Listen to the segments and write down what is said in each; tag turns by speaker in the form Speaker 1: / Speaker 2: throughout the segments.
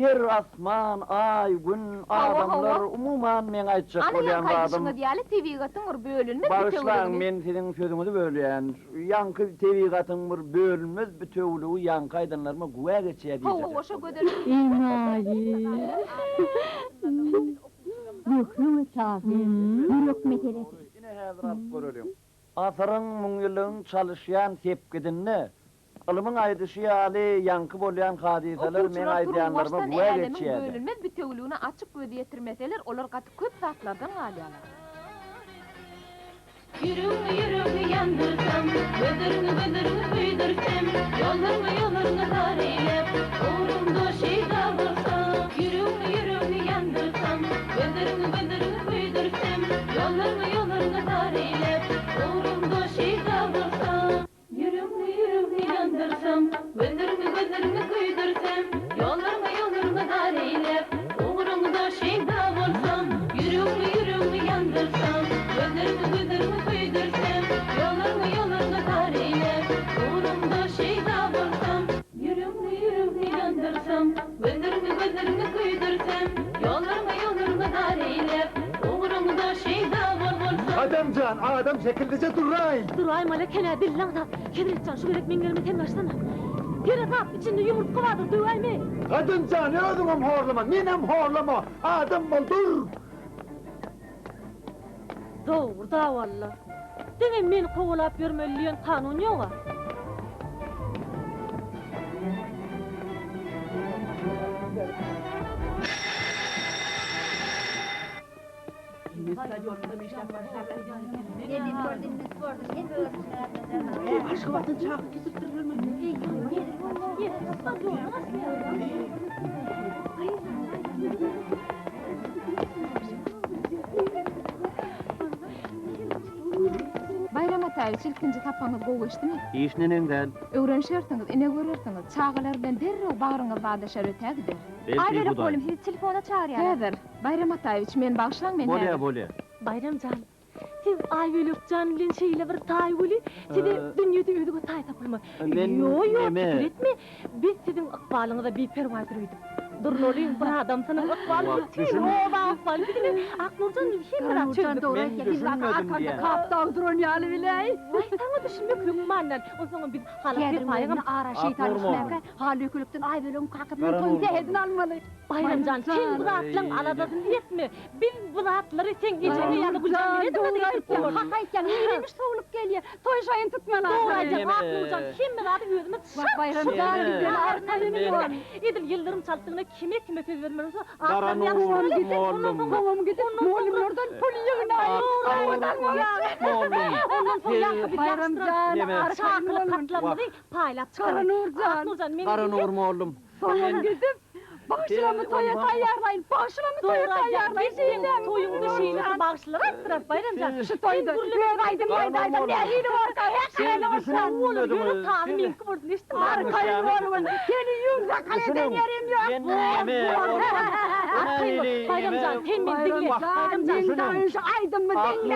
Speaker 1: Her asman, ay, gün, adamlar umuman men aýtjak bolýan adam.
Speaker 2: Ana ýa-da diýäli tebigatyň bir bölünmez
Speaker 1: Barışlaň, men siziň sözüňizi bölýän. Ýanky tebigatyň bir bölünmez bütewligi ýanky aýdanlarma güwä geçýär diýjek.
Speaker 2: Oşa göderim.
Speaker 3: Ruhnu tabi, yürek meselesi.
Speaker 1: Ine häzir alyp görelim. Asaryň muňylyň çalışýan sepgidinni Ilmyň aýdyşy ýaly ýanky bolýan hadiseler men aýdýanlarma güwä geçýär.
Speaker 2: Bölünmez bütewligini açyk gözi ýetirmeseler, olar gaty köp zatlardan galýarlar.
Speaker 4: Yürüňi yandırsam, gödürüňi büýdürsem, yollarını dar eýlep, uğrumda şeýda bolsam. Yürüňi yandırsam, gödürüňi büýdürsem, yollarını dar eýlep, uğrumda şeýda bolsam. Yürüňi yandırsam, gödürüňi büýdürsem, yollarını dar eýlep, uğrumda şeýda bolsam. Yürüňi yandırsam, gödürüňi büýdürsem, yollarını dar eýlep, uğrumda şeýda bolsam. Yürüňi yandırsam, gödürüňi büýdürsem, yollarını dar eýlep, uğrumda şeýda bolsam.
Speaker 5: Adamcan, adam şekildice duray.
Speaker 3: Duray malakene billah da, Kedretcan şu gerek mengelimi temlaşsana. Geri kap, içinde yumurtka vardır, dövay mı?
Speaker 5: Adamcan, özüňem horlama, menem horlama. Adam bol, dur.
Speaker 3: Doğru da valla. Dene meni kovulap vermeliyen kanun yok.
Speaker 5: Aşkıvatın çağı kesip durulma.
Speaker 2: Bayram ataýyç ilkinji tapaňyz gowy geçdimi?
Speaker 1: İşnenen däl.
Speaker 2: Öwrenşersiňiz, ine görersiňiz, çağalar bilen derrew bagyryňyz badaşar ötägidir.
Speaker 1: Belki bu da.
Speaker 2: Siz telefona çağırýar. Häzir. Bayram ataýyç, men bagşlaň men.
Speaker 1: Bolýa.
Speaker 3: Bayramcan, siz Aýbölükcan bilen şeýle bir taý boli, size dünýede öýdüge taý tapylma. Yo, fikir etme. Biz sizin ykbalyňyza beperwa durýdyk. Durnolyň bir adam sana ykbaly bütün o bagfal gidin. Aknurcan hem rak çözdük.
Speaker 1: Men düşünmedim
Speaker 3: Kaptan duran biley. Ay sana düşünmek hükmandan. O zaman biz halat bir paýyň ara şeytan işlerke halykülükden Aýbölüň kakıtyn toýda edin almaly. Bayramcan, sen bu zatlaryň aladasyn etme. Biz bu zatlary sen ejene ýaly guljan beredin diýip. Hak aýtgan, ýüremiş sowlup gelýär. Toy şaýyn tutmalar. Doğru, Aknurcan, hem zat özüme Bayramcan bilen arkalyny var. Edil ýyldyrym çaltygyna kime söz vermeliňiz?
Speaker 1: Baran oğlum
Speaker 3: gidip moğolumlardan poliyoguna Bayramcan, arkalyny katlamyny paýlap çykaran.
Speaker 1: Karan oğlum.
Speaker 3: Soňam gidip Bağışlamı toya taýýarlaýyn, bağışlamı toya taýýarlaýyn. Toyuňda şeýle bağışlap aýtdyrar Bayramcan. Şu toýda aýdym, nähili barka, häkkäle barka. Oğlum, taýmy minki bolsun, eşitdim. Arkaýyn oğlum, seni ýüňde kaleden ýerim ýok. Bayramcan, sen men diňle. Bayramcan, şu aýdymmy diňle.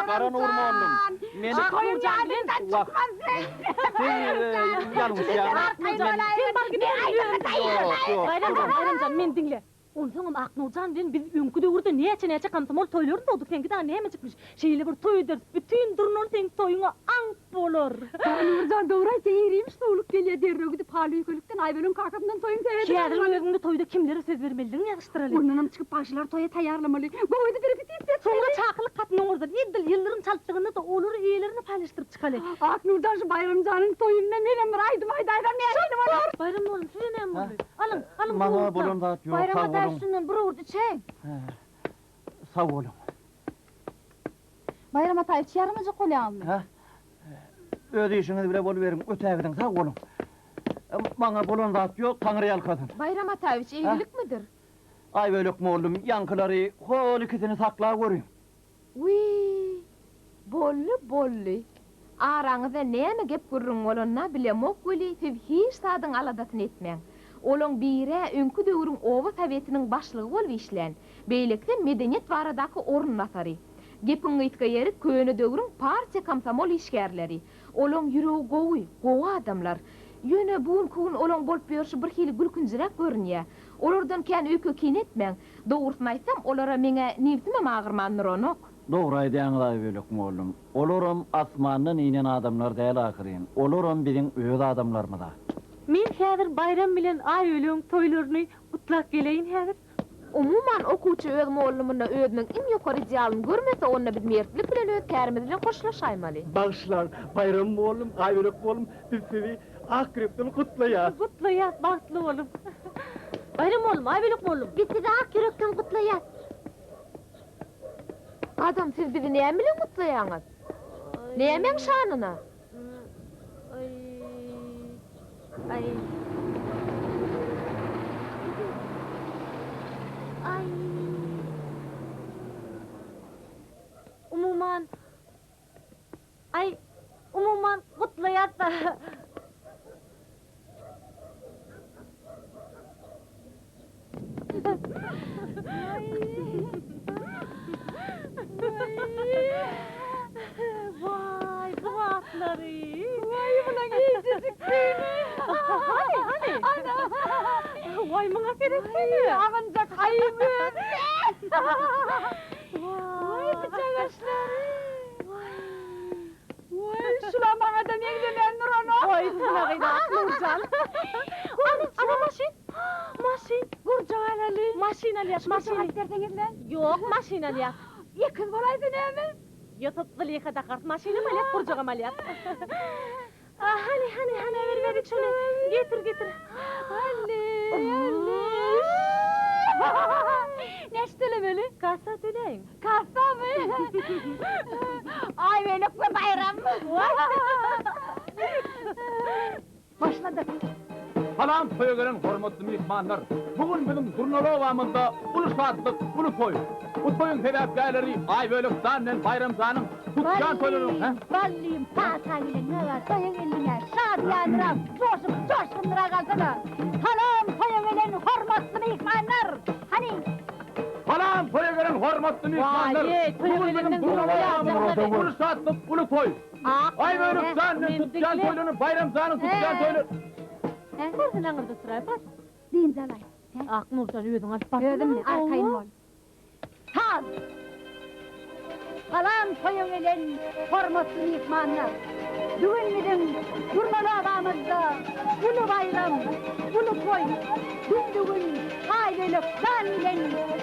Speaker 1: Karan oğlum. Meni
Speaker 3: Bayramcan bilen çykmaz.
Speaker 1: yanlış ya.
Speaker 3: Bayramcan, men diňle. Onsoňam Aknurjan bilen biz öňkü döwürde näçe kamtamol toýlaryny boldyk. Sen gida näme çykmış? Şeýle bir toý eder. Bütün durnan sen toýuňa aň bolar. Aknurjan döwür aýtsa ýerimiş sowluk gelýär derrew gidip halykülükden Aýbölüň kakatyndan toýuň täredin. Şeýle özüňde toýda kimlere söz bermelidiň ýaşystyraly. Ondan çykyp başlar toýa taýýarlamaly. Goýdy repetitsiýa. Soňra çakylyk katynyň orada edil ýyldyrym çaltdygyny da olur eýlerini paýlaşdyryp çykaly. Aknurjan şu Bayramjanyň toýundan menen bir aýdym aýdym näçe bolar. Bayram oğlum, size näme boldy? Alın.
Speaker 1: Maňa bolan zat ýok.
Speaker 2: Bayram ataýyçynyň bir urdy çeň.
Speaker 1: Sag bolun.
Speaker 2: Bayram ataýyç ýarymyjy golýarmy?
Speaker 1: Ha? Öz işiňizi bile boluberiň, ötägiden sag bolun. Maňa bolan zat ýok, taňry ýalkasyn.
Speaker 2: Bayram ataýyç eýilikmidir?
Speaker 1: Aýbölük mollum, ýankylary hol ikisini saklap görýün.
Speaker 2: Bolly. Araňyza näme gep gürrüň bolanyna bilemok boli, siz hiç sadyň aladasyny etmeň. Olaň bire öňkü döwrüň oba sowetiniň başlygy bolup işlän. Beýlekde medeniýet baradaky orun nasary. Gepiň aýtga ýeri köne döwrüň partiýa komsomol işgärleri. Olaň ýüregi gowy adamlar. Yöne buun kuun olan bolup berişi bir hili gülkünjirek görünýär. Olardan kän öýke kinetmeň. Dogrusyny aýsam, olara meňe niýetim agyrmandyr onok.
Speaker 1: Doğru aýdýaňyz bölük oğlum. Olaram asmandan inen adamlar däl ahyryn. Olaram biziň öz adamlarmyza.
Speaker 3: Men häzir bayram bilen ay öleň toýlaryny utlak geleýin häzir.
Speaker 2: Umuman okuwçy öz mollumyna özüniň iň ýokary idealyny görmese, onda biz mertlik bilen ötkärimiz bilen hoşlaşaýmaly.
Speaker 5: Bağışlar, bayram oğlum, aybörek oğlum, biz sizi akrebden kutlayar.
Speaker 3: Kutlaýas, bagtly bolum. Bayram oğlum, ay bölük oğlum.
Speaker 2: Biz sizi ak yürekden kutlaýas. Adam, siz bizi näme bilen kutlaýaňyz? Nämeň şanyna?
Speaker 3: Ay. Ay. Umuman kutlaýas da. Vay, kıvatlary. Vay, buna giyecek seni. Hani? Ana. Vay, buna gerek seni. Ancak hayır. Vay, bıçak aşları. Vay, şulamağa da neğdelendir onu. Vay, sana gıyda, Nurcan. Ana maşin. Gurcan alalı. Maşin aliyat, maşin. Maşin dersen yok, maşin aliyat. Yakın bolaydın hemen. Yatotlı yıkada kart, maşin ameliyat, gurcan ameliyat. Hani, ver şunu. Getir. Anne. Neç tölemeli? Kasa töleyin. Kasa mı? Ay benim bu bayram. Başladık.
Speaker 6: Salam toya gelen hormatly mehmanlar. Bugün bizim Zurnalowamyzda ulus atlyk ulu toy. Bu toyun sebäpkärleri Aýbölük bilen Bayramzanyň tutgan toýlaryny, ha?
Speaker 3: Ballim, pasagilen ne var? Toyun eline, şadyanıram, coşkundıra kalsana. Salam toyun elen hormatly mehmanlar. Hani?
Speaker 6: Salam toya gelen hormatly mehmanlar. Bugün bizim Zurnalowamyzda ulus atlyk ulu toy. Aýbölük bilen tutgan toýlaryny Bayramzanyň tutgan toýlary.
Speaker 3: Sen ağırda sıra bas.
Speaker 7: Deyin Zalay.
Speaker 3: Nurcan ödün alıp bas.
Speaker 7: Ödüm ne? Arkayın ol.
Speaker 3: Hal! Salam toyun elen hormatly mehmanlar. Bugün bizim Zurnalowamyzda ulu bayram, ulu toy. Bugün Aýbölük bilen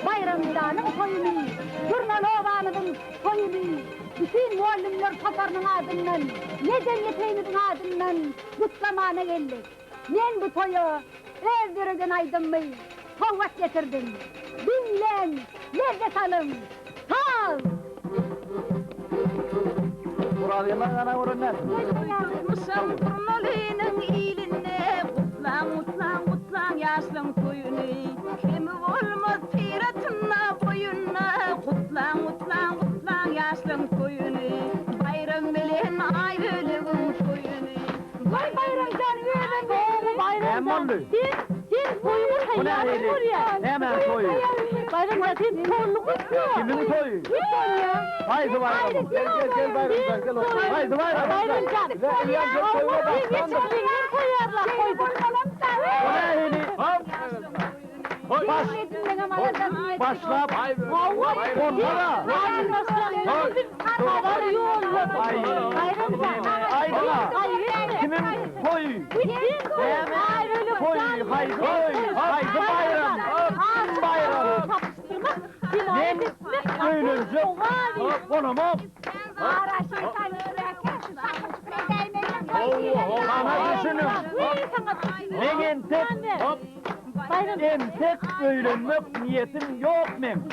Speaker 3: Bayramzanyň toýuny, Zurnalowamyzyň toýuny, bütün muallimler taparnyň adyndan, medeniyetiniň adyndan kutlamana geldik. Men bu toyu öldürüden aydınmı, tovak getirdim. Dinlen, nerede salım? Sal!
Speaker 1: Buradylar ana görünler.
Speaker 4: Yazmışam Turnalynyň iline, Gutlan ýaşlyň toýuny. Kimi bolmaz piratyna boýuna, Gutlan ýaşlyň toýuny. Bayram bilen Aýbölügiň toýuny.
Speaker 3: Vay bayramdan öğren
Speaker 1: Bayramdan.
Speaker 3: Sen toyunu hayal ya.
Speaker 1: Hemen toy.
Speaker 3: Bayramdan sen torunu kutluyor.
Speaker 1: Kimin toyu? Haydi bayram. Gel bayram. Gel otur. Haydi bayram.
Speaker 3: Bayramdan.
Speaker 1: Gel toyuna başlandı.
Speaker 3: Koyarlar koydum.
Speaker 1: Başla. Onlara. Kimin toyu? Haydi bayram. Bayram. Ben öylünce konumu bana düşünün. Benim tek öğrenmek niyetim yok benim.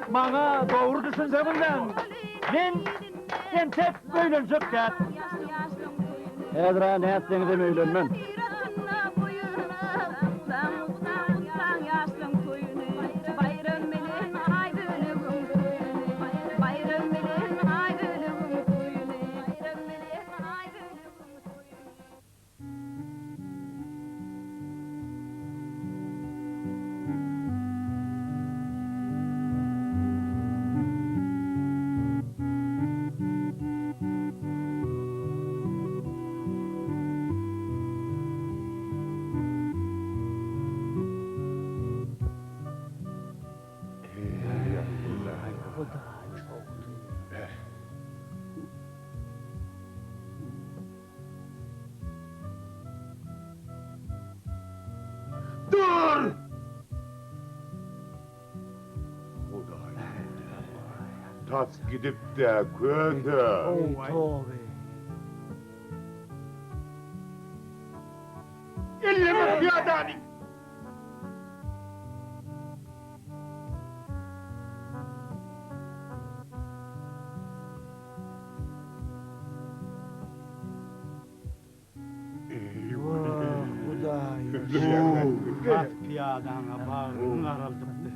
Speaker 1: Bana doğru düşünceğimden ben tek öğrenecek ya. Edra ne ettiğinizden öğrenmem.
Speaker 5: tas gidip de kötü. Elleme piyadani.
Speaker 7: At piyadana bağrını araldıktı.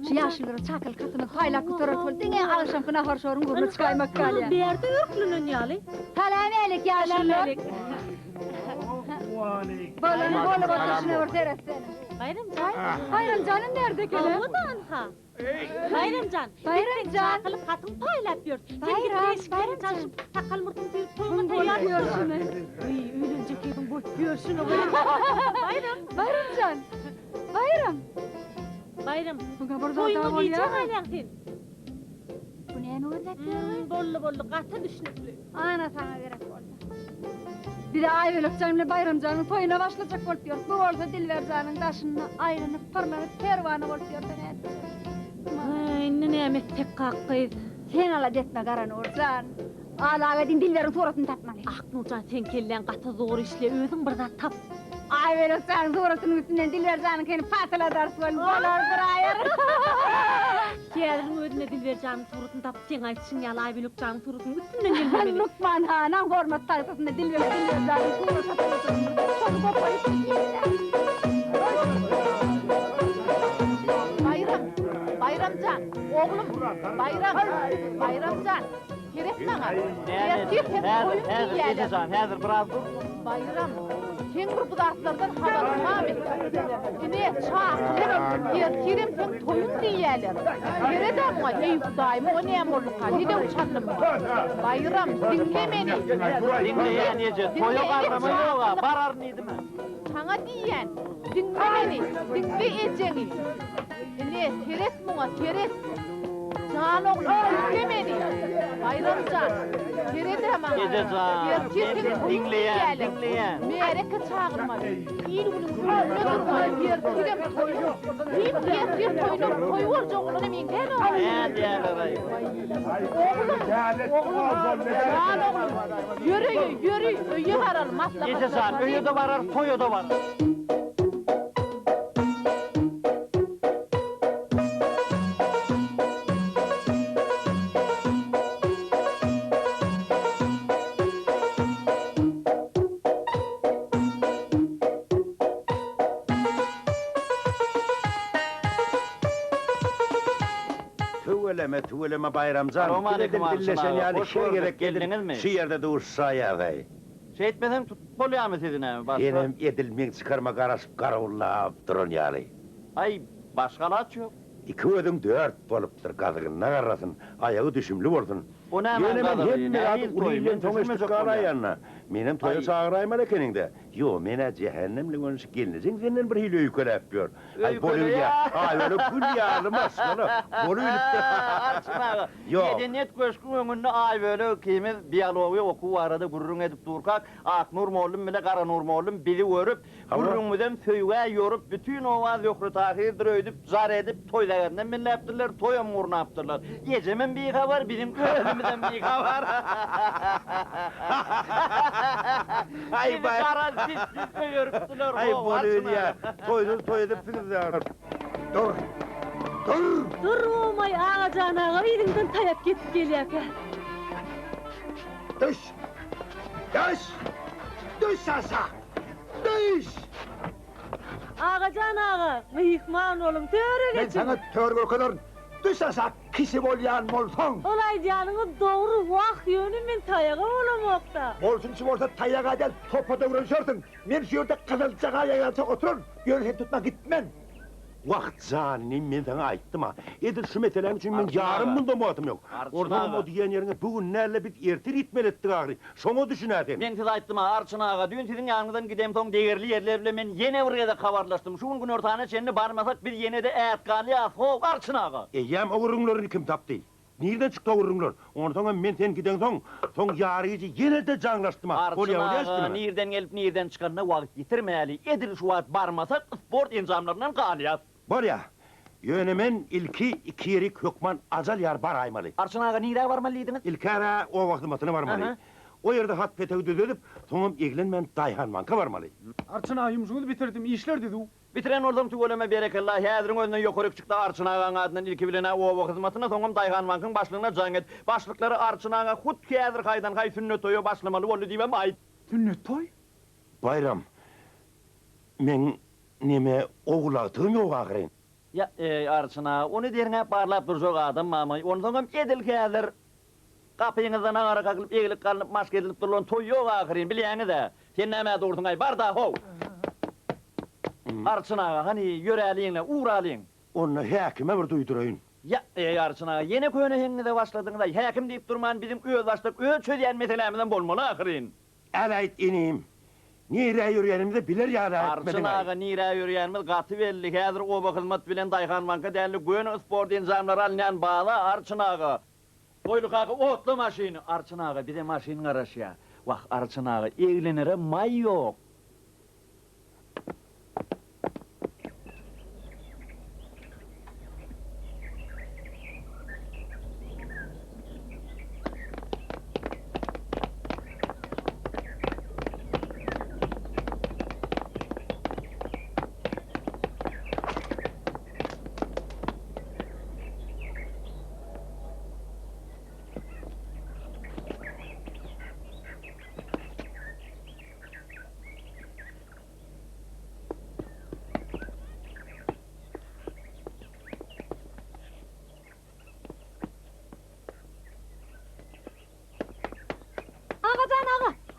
Speaker 8: Şu yaşlıları çakıl katını paylak kuturat ol. Dine alışam kına harşorun gurnu çıkaymak kalya.
Speaker 3: Bir yerde ürklünün yali.
Speaker 8: Talamelik yaşlılar. Bolu batışını örter etsene.
Speaker 3: Bayramcan.
Speaker 8: Bayramcan'ın nerede köle?
Speaker 3: Odan ha. Bayramcan.
Speaker 8: Bayramcan.
Speaker 3: Çakılıp katın paylap yor.
Speaker 8: Bayramcan.
Speaker 3: Sakal murtun bir toyuna
Speaker 8: Bunu
Speaker 3: tayar.
Speaker 8: yapıyorsun.
Speaker 3: Uy, öğlenecek yedim boş görsün o.
Speaker 8: Bayramcan. Bayram.
Speaker 3: Bayram.
Speaker 8: Buna burada
Speaker 3: Toyunu
Speaker 8: adam
Speaker 3: giyecek
Speaker 8: oluyor.
Speaker 3: halen sen.
Speaker 8: Bu ne öğretler?
Speaker 3: Bollu katı düşünüklü.
Speaker 8: Ana sana gerek oldu. Bir de Ayvelikcan'la Bayramcan'ın toyuna başlayacak olup diyor. Bu orada Dilvercan'ın taşını ayrınıp fırlanıp pervanı olup diyor.
Speaker 3: Ay, ne emek tek kalkıydı.
Speaker 8: Sen ala detme Kara Nurcan. Ala edin Dilver'in suratını tapmalı.
Speaker 3: Ah Nurcan sen kellen katı zor işle ödün burada tap.
Speaker 8: Ayvelikcan'ın suratının üstünden Dilvercan'ın kendini patıladar sol. Bolar durayır.
Speaker 3: Gelin ödüne dil vereceğim surutunu tap sen aytsın ya lay biluk canım surutunun üstünden gelmemeli.
Speaker 8: Lukman Han'ın hormat tahtasında Dilvercan'ın suratını tapmalı. Çok kopayıp
Speaker 4: Bayramcan, oğlum, Bayramcan. Gerek bana.
Speaker 1: Hazır biraz dur.
Speaker 4: Bayram, sen bu dartlardan haberin var mı? Yine çağırırım, yertirim sen toyun diyelim. Yere de ama Eyüp daim, o ne emorluka, ne de uçanım var. Bayram, dinle beni.
Speaker 1: Dinle ya nece, toyu karnımı yoğa, barar neydi mi?
Speaker 4: Sana diyen, dinle beni, dinle eceni. Ne, teres buna, teres. Can oğlum, dinle beni. Bayramcan, tere de hemen.
Speaker 1: Gececan, dinleyen.
Speaker 4: Mereke çağırma. İyi bunun önüne durma. Yertirim toyunu. Yertir toyunu, toyu olacak oğlum emin gel oğlum.
Speaker 1: Ne diyorlar ay?
Speaker 4: Oğlum, can oğlum. Yürü, öye varalım.
Speaker 1: Gececan, öyle de varar, toyu da varar.
Speaker 5: Tüveleme Bayramcan.
Speaker 1: Selamünaleyküm
Speaker 5: Dilleşen
Speaker 1: Arslan
Speaker 5: yani
Speaker 1: abi. Hoş
Speaker 5: şey
Speaker 1: gördük,
Speaker 5: gerek
Speaker 1: geldiniz mi?
Speaker 5: Şu yerde dursa ya bey.
Speaker 1: Şey etmesen polyamet edin abi başka.
Speaker 5: Benim edilmeyen çıkarma karasıp karavullap durun yani.
Speaker 1: Ay başka laç yok.
Speaker 5: İki ödüm dört boluptur kadığına karasın. Ayağı düşümlü olsun.
Speaker 1: O ne hemen
Speaker 5: Yenemen
Speaker 1: kadığı,
Speaker 5: hem
Speaker 1: ne
Speaker 5: mi adı
Speaker 1: değil toyu,
Speaker 5: uliyle
Speaker 1: ben
Speaker 5: tomeştik
Speaker 1: düşünmeyecek
Speaker 5: kara
Speaker 1: bunu ya.
Speaker 5: yanına. Benim toyu
Speaker 1: Ay.
Speaker 5: çağırayım ekenin de. Yo mene cehennemle konuşup gelinecek senden bir hile öyküle yapıyor. Ay
Speaker 1: Öyküle
Speaker 5: boluyla.
Speaker 1: ya.
Speaker 5: Ay öyle kül yağılmaz sana.
Speaker 1: Açma.
Speaker 5: Yok.
Speaker 1: Medeniyet köşkün önünde ay böyle kıymet diyalogu oku arada gururun edip durkak. Aknur moğlum bile Karanur moğlum bili örüp
Speaker 5: Ama-
Speaker 1: gururumuzdan föyüge yorup bütün o vaz yokru tahirdir öydüp zar edip toylarından minle yaptırlar toya murna yaptırlar. Gecemin bir haber bizim köyümüzden bir haber.
Speaker 5: Ay
Speaker 1: Bizi
Speaker 5: bay.
Speaker 1: karan siz yörüptüler.
Speaker 5: Ay boluyla. Toy edipsiniz ya. Dur. Dur.
Speaker 3: Dur olmay ağacan ağa irinden tayap getip geliyor ki.
Speaker 5: Düş! Düş! Düş aşağı! Düş!
Speaker 3: Ağacan ağa, mıyıkman oğlum, töre
Speaker 5: Ben
Speaker 3: geçin.
Speaker 5: sana tör o kadar düş aşağı
Speaker 9: kişi bolyan bolson.
Speaker 3: Olay diyanını doğru vak yönü men tayağı olamakta.
Speaker 9: Bolsun için olsa tayağa del topada vuruşuyorsun. Men şu yerde kızılcağa yayalsa oturun. Yönsen tutma gitmen.
Speaker 5: Vakt zanini men sana ayttım ha. Edir şu meselem için men
Speaker 1: Arçın
Speaker 5: yarım
Speaker 1: ağa.
Speaker 5: bunda muatım yok.
Speaker 1: Arçın
Speaker 5: Orada
Speaker 1: ağa.
Speaker 5: o diyen yerine bugün nerle bit ertir itmelettik ağrı. Şoňa düşünädim.
Speaker 1: Men size aytdım ha Arçın ağa, dün sizin yanınızdan gidem toň değerli yerlerle men yene buraya kavarlaştım. Şu gün ortağına çenini barmasak bir yene de ätgali asho Arçın ağa.
Speaker 5: Eýäm ogurunlaryny kim tapdy? Nerden çıktı ogurunlar? Ondan men sen giden soň yarıcı yine de jaňlaşdym ha.
Speaker 1: Arçın ağa, nereden gelip nereden çıkanına wagt yitirmeli. Edil şu wagt barmasak sport enzamlarından galyap.
Speaker 5: Var ya, yönemen ilki iki yeri kökman azal yar bar aymalı.
Speaker 1: Arçın ağa nire varmalıydınız?
Speaker 5: İlki ara o vaktimatına varmalı.
Speaker 1: Aha.
Speaker 5: O yerde hat peteği düdülüp, soňam eglenmen dayhanmanka varmalı.
Speaker 7: Arçın ayımızını bitirdim, işler dedi o.
Speaker 1: Bitiren oradan tügöleme berekallah, häzirin önünden yokuryk çykdy Arçın ağaň adynan ilki bilene o hyzmatyna soňam Daýhan bankyň başlygyna jaň et. Başlyklary Arçın ağa hut häzir haýdan haý sünnet toýu başlamaly boldy diýmem aýt.
Speaker 7: Sünnet toy.
Speaker 5: Bayram, men neme oğulatığım yok ağrın.
Speaker 1: Ya Arçın ağa, onu derine barlap durjak adam mamay. Onu soňam edil häzir kapyňyzdan agara kaklyp egilik kalyp mask edilip durulan toy ýok ahyryn bilýäňiz-de. Sen näme durdyň aý bar da ho. Arçın ağa, hani ýöräliňle uğralyň.
Speaker 5: Onu häkime bir duýduraýyn.
Speaker 1: Ya Arçın ağa, yine köne heňňide başladyňda häkim diýip durman bizim öz başlyk öz çödýän meselemizden bolmaly ahyryn.
Speaker 5: Äläýt inim. Nire ýürýänimde biler ýa-da
Speaker 1: Arçın ağa nire ýürýänimiz gaty belli. Häzir oba hyzmat bilen Daýhan banka däli göň sport enzamlary alýan baly Arçın ağa. Boýluk ağa otly maşyny Arçın ağa bir de maşyny garaşýa. Wah Arçın ağa eglenere may ýok.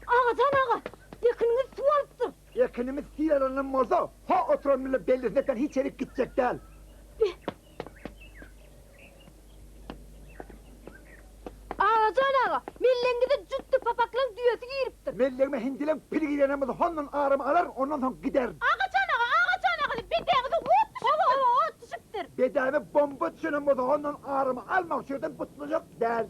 Speaker 3: Ağacan ağa, yakınınız su alıptır.
Speaker 9: Yakınımız sileranın mozo. Ha oturan bile belirtmekten hiç erik gidecek değil.
Speaker 8: Ağacan ağa, millengide cüttü papaklan düyesi giyiriptir.
Speaker 9: Mellerime hindilen pili gidenemez. Hondan ağrımı alır, ondan sonra gider.
Speaker 8: Ağacan ağa, bir dağda ot düşüptür.
Speaker 9: Bedava bomba düşünemez. Hondan ağrımı almak şuradan butulacak değil.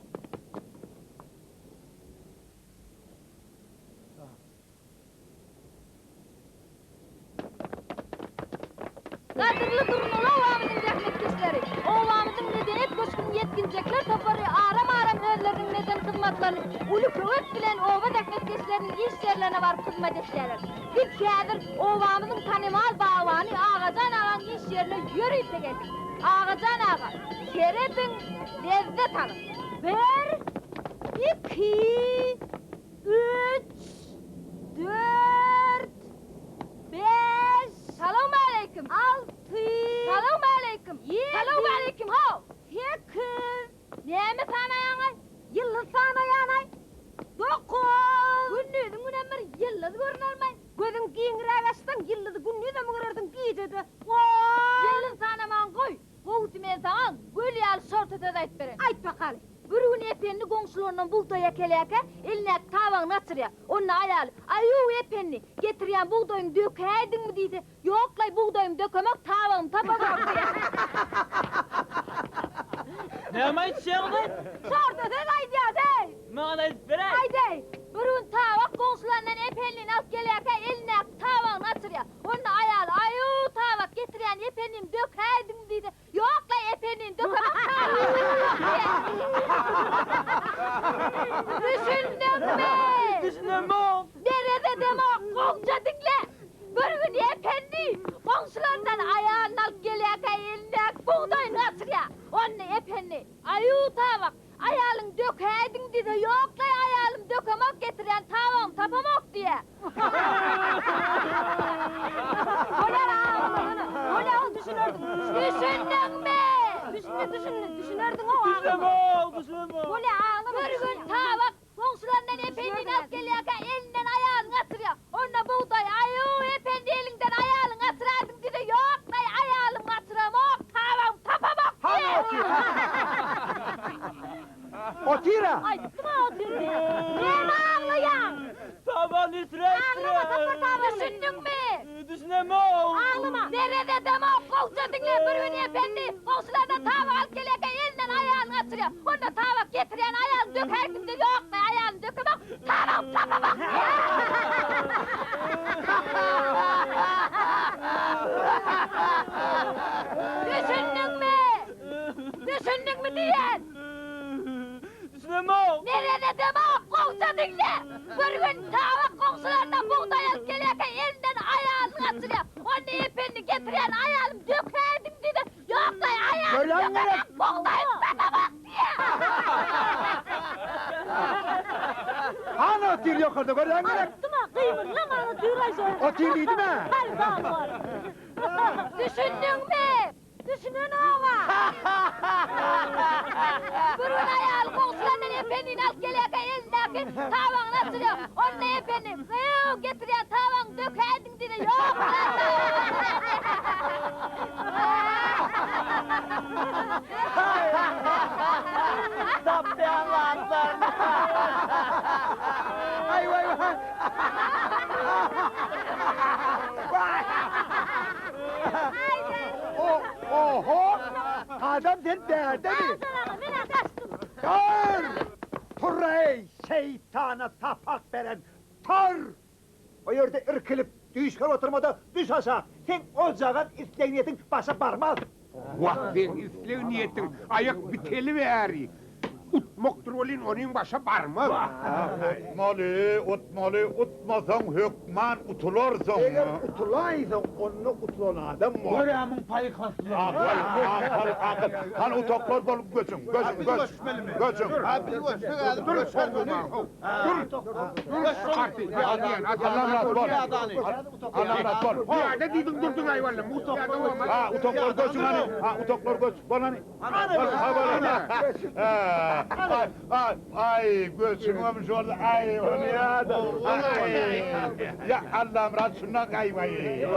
Speaker 8: Kadırlı durmalı ovamızın rahmetkeşleri. Ovamızın medeniyet köşkünün yetkinecekler toparı aram evlerinin neden hizmetlerini ulu kuvvet bilen ova rahmetkeşlerinin iş yerlerine varıp hizmet ettiler. Bir kâdır ovamızın tanimal bağvanı Ağacan ağanın iş yerine yürüyüp de geldik. Ağacan ağa, kerebin lezzet alın. 1, 2, 3, 4, 5, Salam aleyküm. 6, Salam aleyküm. 7, Salam aleyküm ho. 8, Näme sanaýaňy? Yıldız sanaýany. 9, Günnüzüň günemir yıldız görünelmey. Gözüň giňirä açsaň yıldyzy günnüzde müňererdiň giýjedi. Yıldız sanaman goý. Gowy men saňa göl ýaly şortada da aýtbere. Aýt bakaly. Bir gün epenni goňşularynyň buğday ekeleke, eline tawagyny açyrýar. Onu aýaly, "Aýu epenni, getirýän buğdaýyny dökäýdiňmi?" diýdi. "Ýoklay, buğdaýymy dökemek, tawagyny tapamak."
Speaker 6: Näme aýtýaňy?
Speaker 8: Şortada da aýdýar.
Speaker 6: Maňa aýtberä.
Speaker 8: Aýdy. Bir gün tawak goňşularyndan epennini alyp gelýärkä, eline tawagyny açyrýar. Onu aýaly, "Aýu tawak getirýän epennini dökäýdiňmi?" diýdi. "Ýoklay, epennini dökemek, Düşündüňmi?
Speaker 6: Düşündüm.
Speaker 8: Derede demek goňja diňle. Bir gün epenni goňşularyndan aýalyny alyp gelýärkä, eline buğdaýyny açyrýar. Onu epenni, "Aýu tawak, aýalyň dökäýdiň" diýdi. "Ýoklay, aýalym dökemek getirýän tawagyny tapamak" diýe. Olar düşünürdüm. Düşündüňmi? Düşünürdüň o topla tavağını. Düşündün mü?
Speaker 1: Düşünemem.
Speaker 8: Ağlama. Nerede deme kolca dinle Bürünü efendi. Komşulardan tavak al gelirken elinden ayağını açırıyor. Onda tavak getiren ayağını döker kimde yok mu ayağını dökemem. Tavak tavak. Düşündün mü? Düşündün mü diyen?
Speaker 1: Düşünemem.
Speaker 8: Nerede deme komşu dinle. Bir gün tavak komşulardan buğday alıp gelirken elinden ayağını açırıyor. Onun ipini getiren ayağını dökerdim dedi. Yok da ayağını dökerek buğdayı tadamak diye.
Speaker 9: Hani o tir yok orada görüyor musun?
Speaker 3: Anlattım kıymın lan ana tüyray
Speaker 9: O tirliydi mi?
Speaker 3: Hayır var.
Speaker 8: Düşündün mü? Düşünün ama. Burun ayağını komşularından efendini alıp gelirken elindeki tavağını açırıyor. Onun efendi kıyıv getiriyor tavağını dökerdim dedi. Yok
Speaker 1: Tapte anlattın.
Speaker 9: Ay vay vay. Oho! Adam sen derde mi? Dur! Turrey! Şeytana tapak veren! Tor! O yerde ırkılıp düşkar oturmada düş aşağı. Sen ocağın isleniyetin başa parmaz.
Speaker 5: Vaktin islev niyetin ayak biteli veri. Utmoktur olin onun başa barmaz.
Speaker 10: Utmasan hükman utulursun.
Speaker 9: Eğer utulaysan onu utulan adam mı?
Speaker 1: Görem'in payı kaslı.
Speaker 10: Han utoklar bol göçün. Dur sen bunu. Allah razı bol. Allah razı bol.
Speaker 5: Ya ne dedin durdun hayvanla?
Speaker 10: Ha utoklar göçün hani. Ha utoklar göç. Bana ne? Ay göçün olmuş orada. Ay onu ya da. Ya Allah'ım razı şundan kaymayı.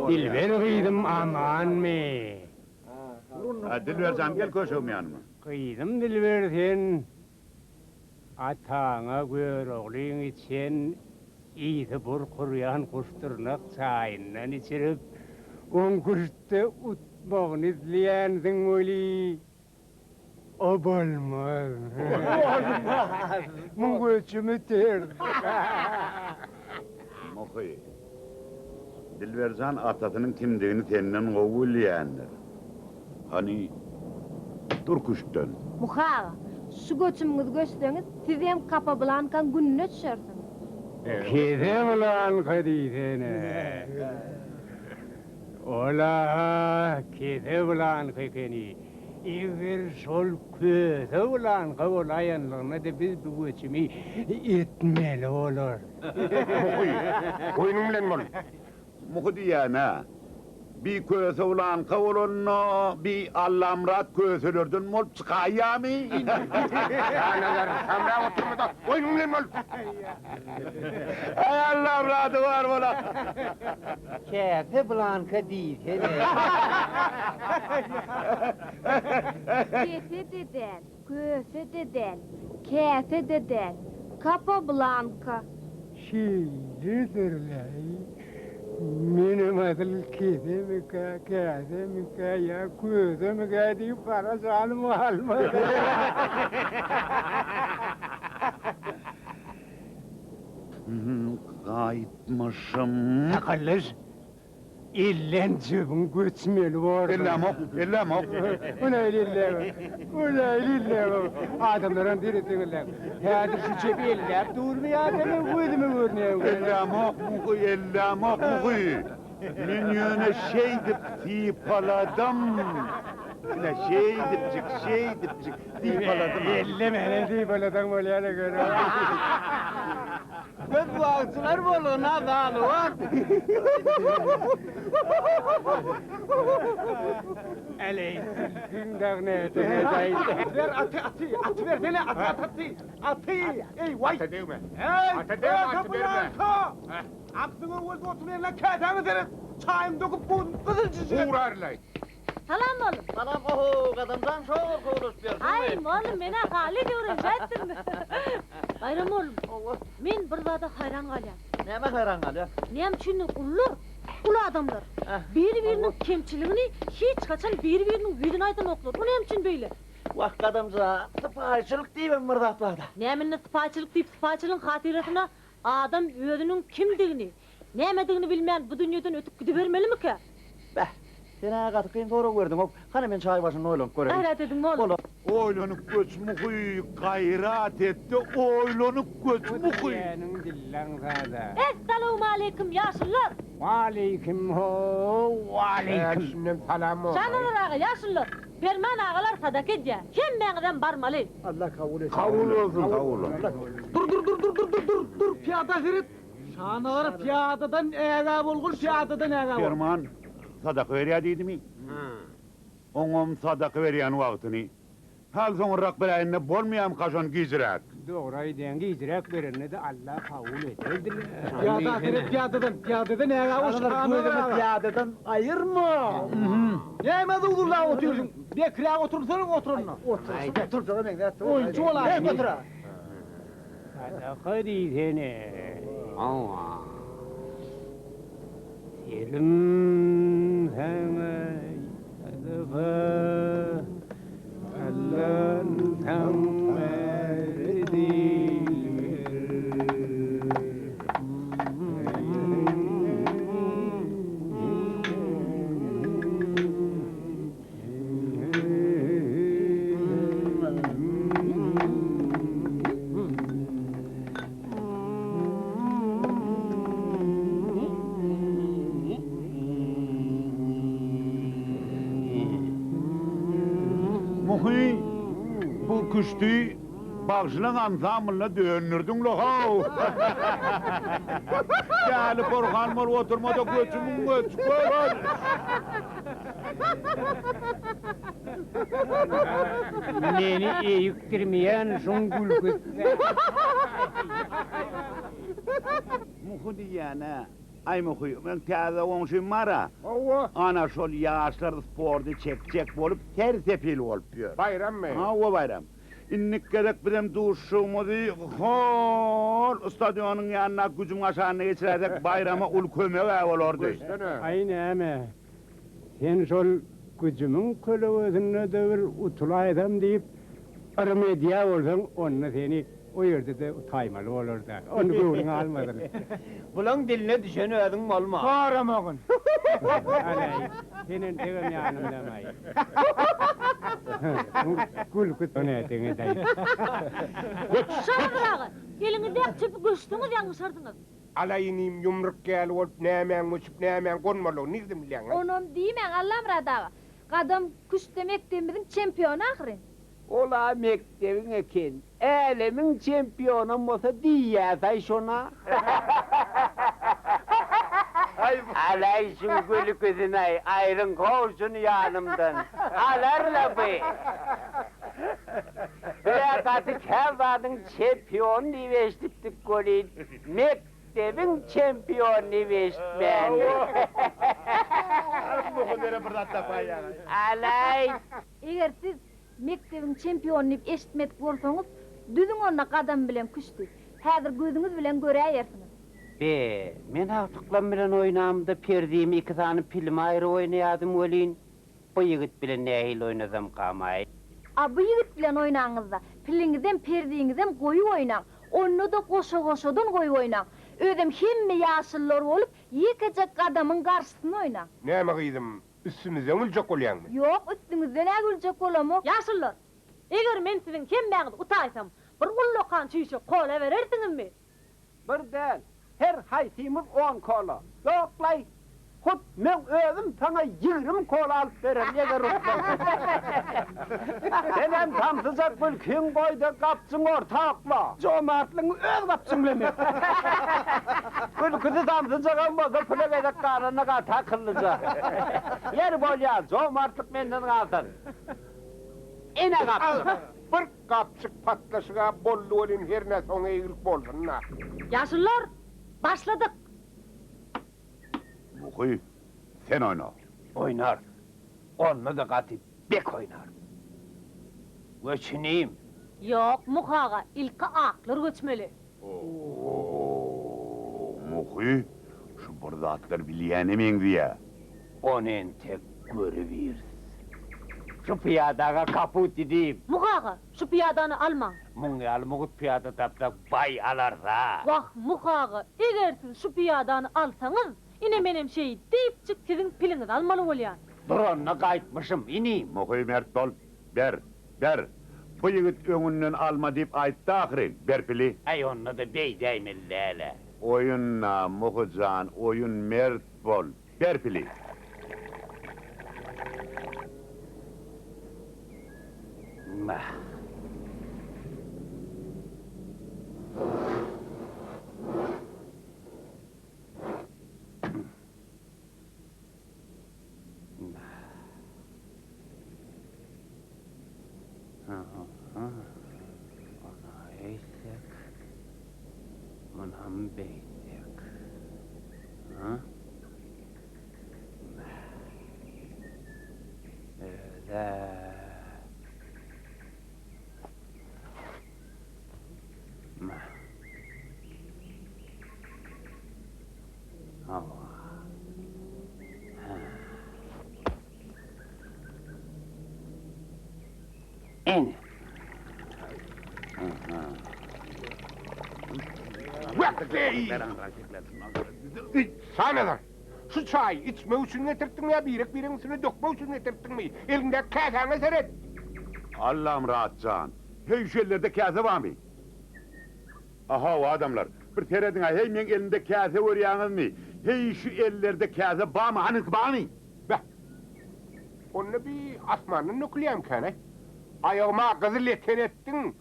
Speaker 7: Dilber kıydım aman mı?
Speaker 10: Dilversem gel koşum yanıma.
Speaker 7: Kıydım Dilber sen. Atağına gör oğlun için iyisi bur kuruyan kuşturnak çayından içirip on kuşta utmağını izleyensin öyle. O bolmaz. Olmaz. Mun göçümü terdi.
Speaker 10: Mokuy. Dilverzan atasının kimliğini senden kovulayandır. Hani Turkuş'tan.
Speaker 8: Muhağa, şu göçümüzü göçtüğünüz siz hem kapa bulankan gününe düşersiniz.
Speaker 7: Kede ulan kadidene. Ola kede ulan kekeni. İver sol köze ulan kavulayanlarına da biz bu göçümü etmeli olur.
Speaker 5: Oyunum lan bol.
Speaker 10: Moku diyana. Bir köse ulan kavulunno, bir allamrat köselördün mol çıkaya mı?
Speaker 5: Analar samra oturmada. Oyunum lan bol.
Speaker 10: Ay allamratı var bula.
Speaker 7: Kede blanka değil.
Speaker 8: Kefe deden, köfe deden, kese deden, kapa blanka.
Speaker 7: Şeylidirler. Benim adım kede mika ya köze mika diye para salma almadı.
Speaker 10: Kayıtmışım.
Speaker 7: Takılır. İllen cübün göçmeli var.
Speaker 10: İllemok.
Speaker 7: Ulan illem. Adamların diri tıgırlar. Hadi şu cebi ellep durmuyor adamın koydumu görünüyor.
Speaker 10: İllemok. Min yöne şey dip tipaladım. Yine şey dipcik tipaladım.
Speaker 7: Elleme dipaladan böyle yana göre.
Speaker 1: Ben bu ağaçlar boluna dağlı var.
Speaker 7: Eley, gündağ ne etene dayı.
Speaker 5: Ver atı ver beni atı. Ey vay. Atı değme. Atı değme. Aklını vurdu oturmayan lan kağıdını derin. Çayım döküp bu kızılcısı. Uğrarlar.
Speaker 3: Salam oğlum.
Speaker 1: Salam oho, kadamdan çok konuşuyorsun.
Speaker 3: Ay oğlum mena hali öğrenecektim. Bayram oğlum. Men bir zada hayran kalyam.
Speaker 1: Neme hayran kalıyor?
Speaker 3: Nem çünkü ulu adamlar.
Speaker 1: Eh.
Speaker 3: Bir-birinin kemçiligini hiç kaçan bir-birinin yüzüne aydan oklar. O nem için böyle?
Speaker 1: Vah kadamza, sıfayçılık deyim mırdatlarda.
Speaker 3: Neminne sıfaçılık deyip sıfaçılığın hatiratına adam özünün kimdigini, nemediğini bilmeyen bu dünyadan ötüp gidivermeli mi ki?
Speaker 1: Beh, sen katıkayın doğru gördün. Hani ben çay başında oylum göreyim.
Speaker 3: Gayret edin oğlum.
Speaker 10: Oylanıp göçmühü gayrat etti, oylanıp göçmühü.
Speaker 7: Senin dillan sada.
Speaker 3: Esselamu aleyküm yaşlılar.
Speaker 7: Aleyküm ho, aleyküm selam.
Speaker 3: Canlar ağa yaşlılar. Ferman ağalar sadak edya. Kim meğden barmalı?
Speaker 9: Allah kabul etsin.
Speaker 10: Kavul olsun, kavul olsun.
Speaker 6: Dur piyada Ferit. Şanağır piyadadan eğer bulgur piyadadan eğer bulgur.
Speaker 10: Ferman, sadaka veriyor dedi mi? Oğum sadaka veriyen vaktini. Hal sonra birayinne bolmayam kaşon gizrak.
Speaker 7: Doğrayı dengi icrak verenle de Allah kabul eder.
Speaker 6: Piyada Ferit piyadadan eğer o şanağır
Speaker 9: Piyadadan ayırma.
Speaker 6: Yemedi udurla oturuyorsun. Bir kira otursana oturun.
Speaker 9: Otur canım ben.
Speaker 6: Oyuncu ola.
Speaker 9: Hep otur.
Speaker 7: Sadaka diyene. Ama. Selim sana sadaka. Allah'ın tam verdi.
Speaker 10: Muhi, bu küştü bağışlan ansamınla dönürdün lo hav. Gel korkan mol oturmada göçümün göç koy.
Speaker 7: Meni eğiktirmeyen şun gülgüt.
Speaker 10: Muhi diyene. Ay Muhi, ben piyada onşum mara. Ana şol yaşlar sporda çek bolup tersepil olup diyor.
Speaker 5: Bayram mı?
Speaker 10: Ha o bayram. İnnik gerek birem duşumuzu hol stadyonun yanına gücün aşağına geçirerek bayrama ul kömeğe olurdu.
Speaker 7: Aynı ama. Sen şol gücümün kölövüzüne dövür utulaydım deyip armediya olsan onunla seni o yerde de taymalı olur da. Onu göğünü almadın.
Speaker 9: Bulan diline düşeni ödün olma.
Speaker 6: Bağıramakın.
Speaker 7: Alay, senin tegim yanımdamay. Gül kut onu etini dayı.
Speaker 3: Şanlar ağa. Elinizde çıp güçtünüz yanlışardınız.
Speaker 5: Alayınim yumruk gel olup nemen uçup nemen konmalı. Nirdim bilen.
Speaker 8: Onum diýmeň Allah'ım radaga. Gadam kuş demek demedin çempion ahırın.
Speaker 7: Ola mektebin eken, alemin çempiyonu olsa diýýäsay şona. Alay şun gülü gözüne ayrın kovşun yanımdan. Alarla be. Bırakatı kevadın çempiyon diveştiptik golü. Mektebin çempiyon diveştmen. Alay.
Speaker 8: Eger siz mektebin çempionyny eşitmedik bolsaňyz, düzüň ona gadam bilen küçdi. Häzir gözüňiz bilen göräýärsiňiz.
Speaker 7: Be, men haftuklan bilen oynamda perdiğimi iki tane film ayrı oynayadım olin. Bu yigit bilen nehil oynazam kamay.
Speaker 8: A bu ýigit bilen oynaňyzda piliňizden perdiňizden goýup oynaň. Onu da goşa-goşadan goýup oynaň. Özüm hemme ýaşyllar bolup, ýekejek adamyň garşysyna oynaň.
Speaker 5: Näme gyýdym? Üstümizden uljak bolýarmy?
Speaker 8: Ýok, üstüňizden ägüljek bolamok.
Speaker 3: Yaşlılar. Eger men sizin kim meğdi utaysam, bir ullokan çüýçe kola berersiňizmi?
Speaker 7: Birden, her haysimiz 10 kola. Yoklay, hut men özüm sana 20 kola alıp verem, yeger utlan. Senem tamsızak bülkün koyda kapsın ortakla. Jomartlyň öz kapsın bileme. Bülküsü tamsızak olmasa pülekede karına takıllıca. Yer bolýar, jomartlyk menden kalsın. Ene kapsın.
Speaker 5: Bir kapçık patlaşıga bollu olin her näse oňa egilik bolsun na.
Speaker 3: Yaşlılar, başladık.
Speaker 10: Muhi, sen oyna.
Speaker 7: Oynar.
Speaker 10: Onunla da katıp bek oynarım. Göçüneyim.
Speaker 3: Yok, muhaga ilki aklar göçmeli.
Speaker 10: Muhi, şu burada atlar bileyenemeyin diye. Onun tek görüveriz. Şu piyadaga kaput diyeyim.
Speaker 3: Muhaga, şu piyadanı alma.
Speaker 10: Mungu almıgut piyada tapta bay alarsa.
Speaker 3: Vah muhaga, eğer siz şu piyadanı alsanız, yine benim şeyi deyip çık sizin piliniz almalı olyan.
Speaker 10: Duronna kayıtmışım, ineyim. Muhi mert ol, ber. Bu yigit önünden alma deyip ayıttı ahirin, ber pili. Ay onunla da bey değmellele. Oyunla Muhican, oyun mert bol, ber pili. Mah. Ona eysek, onam beysek. Öyle. En.
Speaker 5: Sana lan! Şu çayı içme için getirttin mi ya? Birin üstüne dökme için getirttin mi? Elinde kâkâna seret!
Speaker 10: Allah'ım rahatcan. Hey şu ellerde kâse var mı? Aha o adamlar. Bir teredin ay hey men elinde kâse var yalnız mı? Hey şu ellerde kâse var mı? Hanık var mı?
Speaker 5: Beh! Onunla bir asmanın nükleyem kâne. Ayağıma kızı leken ettin.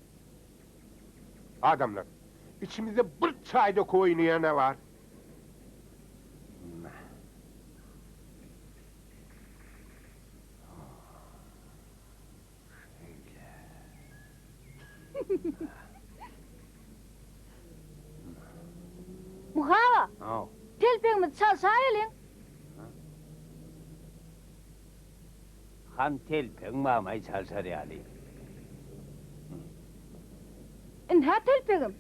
Speaker 5: Adamlar, içimizde bir çayda koynayan ne var?
Speaker 8: Muhaga,
Speaker 10: Oh.
Speaker 8: telpegimi çalsayelin.
Speaker 10: Han telpeng mamay çalsar yani.
Speaker 8: İnha telpegim.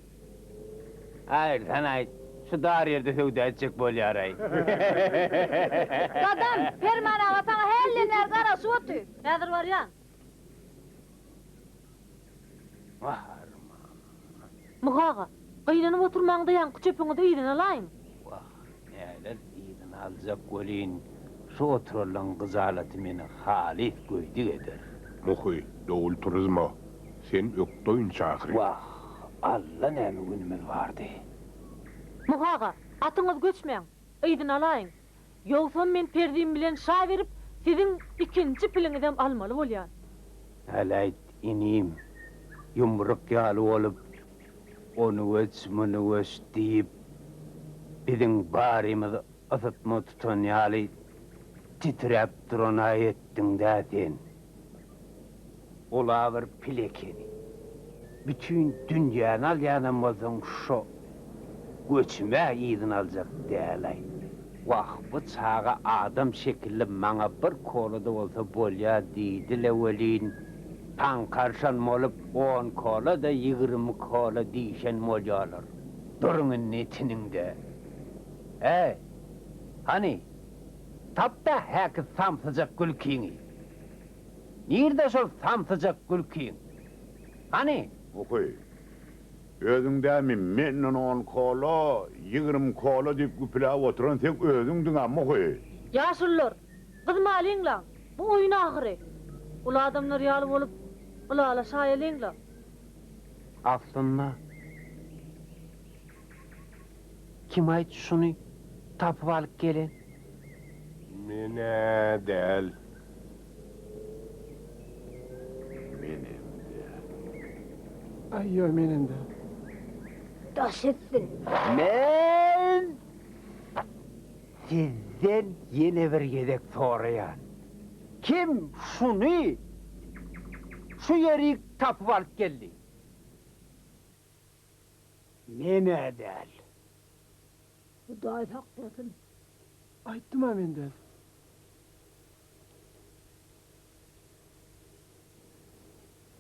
Speaker 10: Hayır sen ait. Şu dar yerde sövde edecek bol yaray.
Speaker 8: Dadam, permana vatana hellener kara su otu.
Speaker 3: Nedir var ya?
Speaker 10: Vah.
Speaker 3: Muhaga, kıylanıp oturmağında yankı çöpünü de iyiden alayım.
Speaker 10: Vah. Neler iyiden alacak golün. Şu otururlan kızalatı beni halis göydü eder.
Speaker 5: Muhi, doğul turizma. Sen öktoyun çağırı.
Speaker 10: Vah. Allah ne günümüz vardı.
Speaker 3: Muhaga, atınız göçmeyin, iyiden alayım. Yoksa men perdiğim bilen şah verip, sizin ikinci pilininden almalı olyan.
Speaker 10: Halayt ineyim. Yumruk yalı olup, onu öç, bunu öç deyip, bizim barimizi ısıtma tutan yalı titrep duran ayettin zaten. Ola bir pilekeni. Bütün dünyanın alyanamazın şu göçme iyidin alacak değerlay. Vah bu çağa adam şekilli bana bir kolu da olsa bolya deydi levelin. Pankarşan olup 10 kola da 20 kola deyişen molyalar. Durunun netinin de. Hani? Tapta heki samsıcak gülkini. Nerede şol samsıcak gülkin? Hani? Okuy. Özüngde mi mennen 10 kola, 20 kola deyip güpüle oturan sen özüngdün amma okuy.
Speaker 3: Yaşlılar, kızma alin lan, bu oyun ahire. Ula adamlar yalı olup, ula ala şayelin lan.
Speaker 10: Aslında kim ait şunu tapıp alıp gelin?
Speaker 5: Mine del.
Speaker 7: Ayyo menin de.
Speaker 8: Daş etsin.
Speaker 10: Men sizden yeni bir yedek sorayan. Kim şunu şu yeri tapıp alıp geldi? Mine del.
Speaker 8: Bu da haklısın.
Speaker 7: Aytdım ha men de.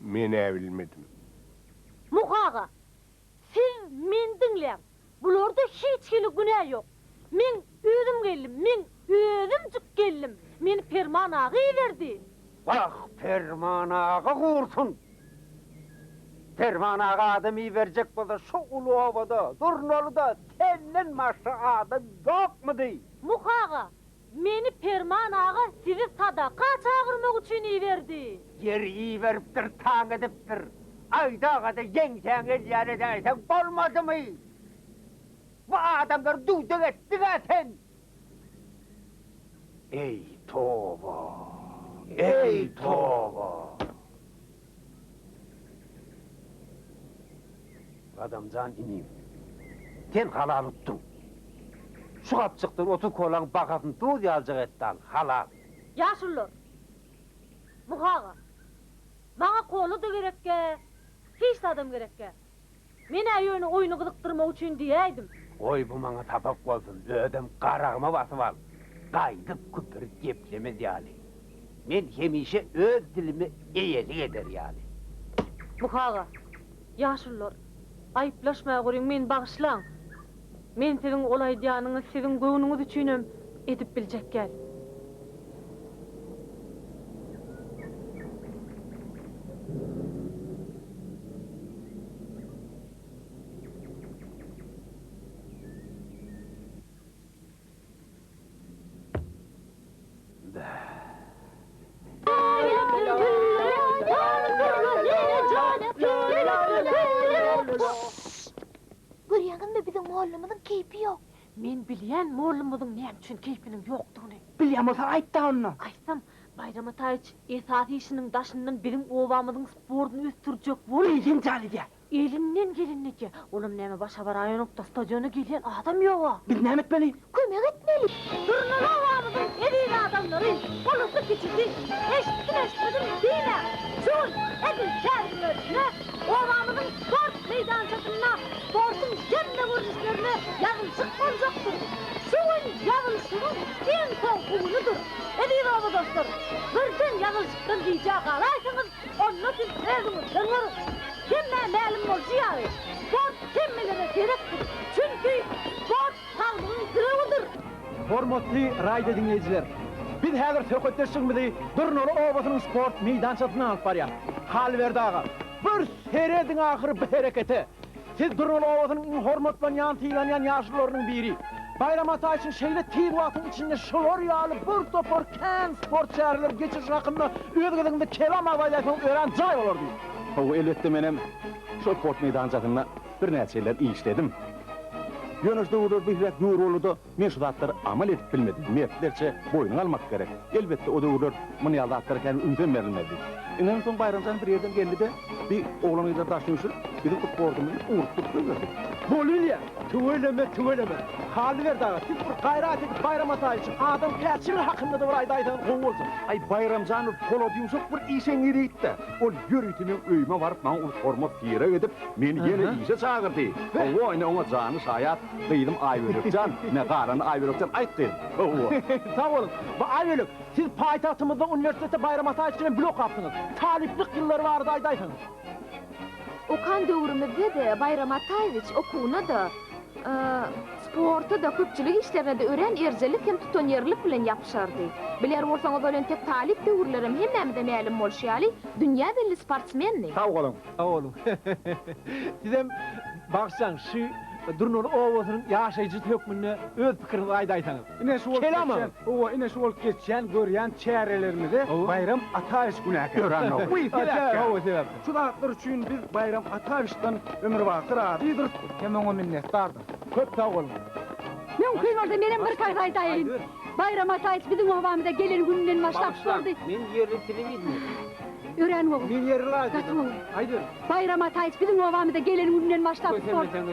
Speaker 5: men bilmedim.
Speaker 3: Muhaga, siz men dinleyin. Bularda hiç kili günah yok. Men özüm geldim, men özüm çık geldim. Men ferman ağı verdi.
Speaker 10: Bak Ferman ağa kursun. Ferman ağa adam iyi verecek bolsa şu ulu ovada, Durnalı'da senden maşa adam yok mu dey?
Speaker 3: Muhaga, meni ferman ağa sizi sadaka çağırmak için iyi verdi.
Speaker 10: Yer iyi veriptir, tang ediptir. Aydağa da yengsen el yere deysen olmadı mı? Bu adamlar duyduk ettik sen. Ey toba, ey toba. Adamcan ineyim. Sen halal uttun. Şu kapçıktır otu kolan bakatın dur yalcık ettan halal.
Speaker 3: Yaşlılar, Muhaga, bana kolu da gerekke, hiç adam gerekke. Mene yönü oyunu gıdıktırmak için diyeydim.
Speaker 10: Oy bu bana tapak olsun, ödüm karağıma basıp al. Kaydıp küpürüp yeplemez yani. Men hemişe öz dilimi eyelik eder yani.
Speaker 3: Muhaga, yaşlılar, ayıplaşmaya görün men bağışlan. Men sizin olay diyanınız, sizin göğününüz üçünüm edip bilecek gel.
Speaker 2: Görýäňiz mi bizim muallimimiň keypi yok.
Speaker 3: Men bilýän mollumyzyň näme üçin keypiniň ýokdugyny.
Speaker 9: Bilýän bolsa aýtdy onu.
Speaker 3: Aýtsam, Bayram Ataýyç esasy işiniň daşyndan biziň obamyzyň sportyny östürjek bol.
Speaker 9: Bilýän çalýa.
Speaker 3: Elinden gelinneki. Oğlum näme başa baraýanokda stadiona gelýän adam ýok.
Speaker 9: Biz näme etmeli?
Speaker 2: Kömek etmeli.
Speaker 3: Durnaly obamyzyň edil adamlary bolupdy geçidi. Eşitmedim diýler. Şol edil şäherlerine obamyzyň sport meýdançasyna sportyň jemle görüşlerini ýagylşyk boljakdyr. Şol ýagylşygyň en soňkunydyr. Edil oba dostlar, birden ýagylşykdan diýjek galaýsyňyz, onda siz özüňiz döňür. Kimle ma'lum bolýar? Sport kimmelere gerekdir. Çünkü sport sağlığın kırıvıdır.
Speaker 1: Hormatly radio dinleyijiler. Biz häzir söhbetleşýärmizi Durnaly obasynyň sport meýdançasyna alyp barýar. Hal berdi ağa. Bir serediň ahyry bir hereketi. Siz Durnaly obasynyň hormatlanýan, tiýlanýan ýaşlarynyň biri. Bayram Ataýyçyň şeýle tiýip wagtyň içinde şolor ýaly bir topar kän sport şäherler geçiş rakymy özgedinde kelam aýdaýan ören jaý bolardy. O elbette menem şu sport meýdançasyna bir näçeler işledim. Yönüşde uğur bir rek dur oludu, men şu zatları amal edip bilmedim. Mertlerçe boyun almak gerek. Elbette o da uğur, bunu yalda atlarken ümden verilmedi. İnanın son bayramdan bir yerden geldi de, bir oğlanıyla taşmışır, bizim futbolumuzu uğurttuk verdik. Bolilya, tüveleme. Hali verdi ağa, siz bir gayret edip Bayram Ataýyçyň adam käçili hakkında da bir aydaýdan gowy bolsun. Ay Bayramjanow polodyumsuk bir işen ýereydi de, ol ýörütimiň öýüme baryp, maňa ul hormat ýere edip, meni ýene işe çagyrdy. O ine oňa jany şaýat, Beýdim Aýbölükjan, ne garan Aýbölükjan aýtdy. Sag bolun. Bu Aýbölük, siz paýtagtymyzda universitete Bayram Ataýyç bilen blok apdyňyz. Taliplik ýyllary bardy aýdaýsyň.
Speaker 2: Okan döwrümizde de Bayram Ataýyç okuwuna da sporta da köpçülik işlerine de ören erjelik hem tutonýerlik bilen ýapyşardy. Biler bolsaňyz olan tek talip döwürlerim hemmemi de ma'lum bolýaly. Dünýä belli sportsmenni.
Speaker 1: Sag bolun. Sizem baksaň şu Durnaly obasynyň ýaşaýjy hökmüne öz pikirinizi aýdaýsaňyz.
Speaker 7: Ine şu
Speaker 1: Kelamam.
Speaker 7: ine şu geçen görýän çärelerimizi Bayram Ataýyç günäki.
Speaker 1: Gören o.
Speaker 7: Şu zatlar üçin biz Bayram Ataýyçdan ömür wagty radydyr. Hemen o minnetdardyr.
Speaker 1: Köp sag bolun.
Speaker 8: Men kıynorda menem bir kayda aýtaýyn. Bayram Ataýyç biziň obamyda gelen günden başlap sordy.
Speaker 10: Men ýerli telewizor.
Speaker 8: Ören oğlum.
Speaker 7: Bir yer lazım.
Speaker 8: Katıl.
Speaker 7: Haydi.
Speaker 8: Bayram Ataýyç biziň obamyda gelen günden başlap sordy.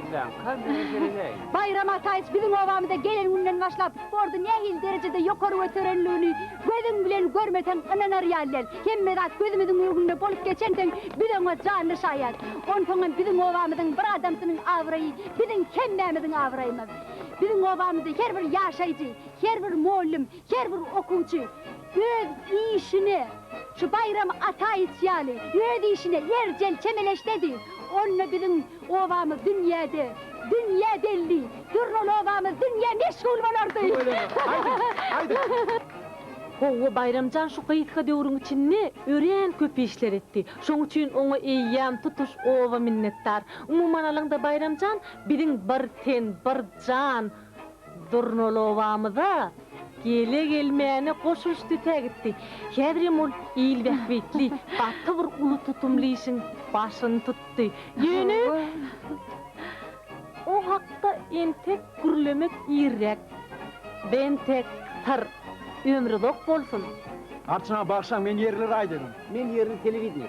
Speaker 8: Bayram Ataýyç biziň obamyda gelen günden başlap sordy. Nähil derejede ýokary öterenligini gözüň bilen görmesen ananar ýalyl. Hemmedat gözümiziň öňünde bolup geçenden biziň jany şaýat. Onsoň biziň obamyzyň bir adamsynyň awraýy, biziň hemmemiziň awraýymyz. Biziň obamyzda her bir ýaşaýjy, her bir muallim, her bir okuwçy öz işine, şu bayram ata itsyanı, öz işine yercel çemeleştedir. Onunla bizim ovamız dünyada, dünya belli, durun ovamız dünya meşgul olurdu.
Speaker 7: Haydi.
Speaker 3: Howa Bayramcan şu kayıtka döwrüň içinde ören köp işler etdi. Şoň üçin oňa eýýän tutuş owa minnetdar. Umuman alanda Bayramcan biziň bir ten, bir jan durnolowamyza gele gelmäni goşuşdy tägitdi. Häzirim ol ýyl wähbetli, batty bir uly tutumly işiň başyny tutdy. Ýöne o hakda entek gürlemek ýerek. Ben tek tar ömrü dok bolsun.
Speaker 1: Arçına bakşan men yerli ray dedim.
Speaker 10: Men yerli televizyon.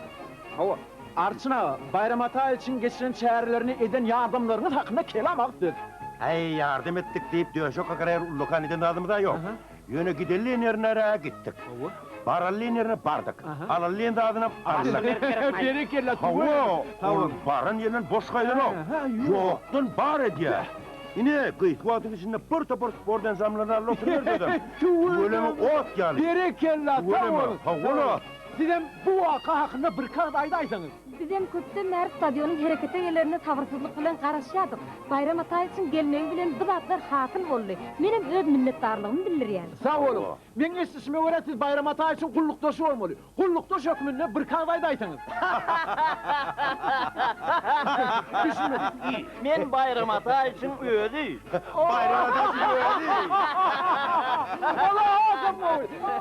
Speaker 1: Hava. Arçına bayram ata için geçiren şäherlerini eden yardımlarınız hakkında kelam aktır.
Speaker 11: Hey yardım ettik deyip döşök akarar ulukan eden adımı da yok. Yönü gidelliğin yerine gittik. Baralliğin yerine bardık. Alalliğin de adına aldık.
Speaker 1: Berekella.
Speaker 11: Hava, barın yerine boş kaydan o. Yoktun bar ediyor. Yine kıyıkvatın içinde pırta pırt spordan zamlarına oturuyor dedim. Ölümü ot yani.
Speaker 1: Berekella.
Speaker 11: Hava.
Speaker 1: Sizem bu vaka hakkında bir kağıt aydaysanız.
Speaker 8: Bizem köpden mer stadionun herekete yerlerine tavırsızlık bilen garaşýadyk. Bayram ata için gelmegi bilen dıbatlar hatıl boldy. Menim öz minnetdarlygymı bildirýän.
Speaker 1: Sağ olun. Men esisime göre siz bayram ata için kullukdaşı olmalı. Kullukdaş hükmünde bir kağıt aydaysanız. Men bayram ata için ödü.
Speaker 11: Bayram ata için ödü.
Speaker 1: Allah ağzım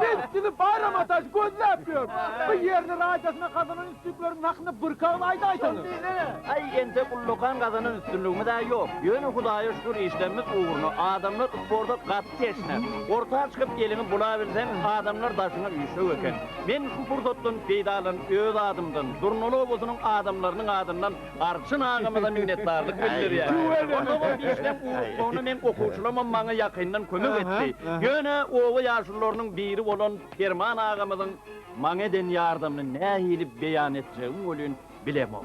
Speaker 1: ben sizi bayram ata için gözle bu yerini raycasına kazanan üstünlüklerin hakkında bir kağıt aydaysanız. Ay ente kullukan kazanan üstünlüğümü de yok. Yönü Hudaya şükür işlemimiz uğurlu. Adamlar sporda katı teşner. Ortaya çıkıp gelini bulabilseniz adamlar daşına üyüşe öken. Ben şu fırsatın peydalın öz adımdan, Durnolu obusunun adamlarının adından Arçın ağamıza minnettarlık bildir O zaman bir işlem uğurluğunu men okuşulamam bana yakından kömük etti. Yönü oğu yaşlılarının biri olan Ferman ağamızın bana den yardımını ne hilip beyan edeceğim olun bilemem.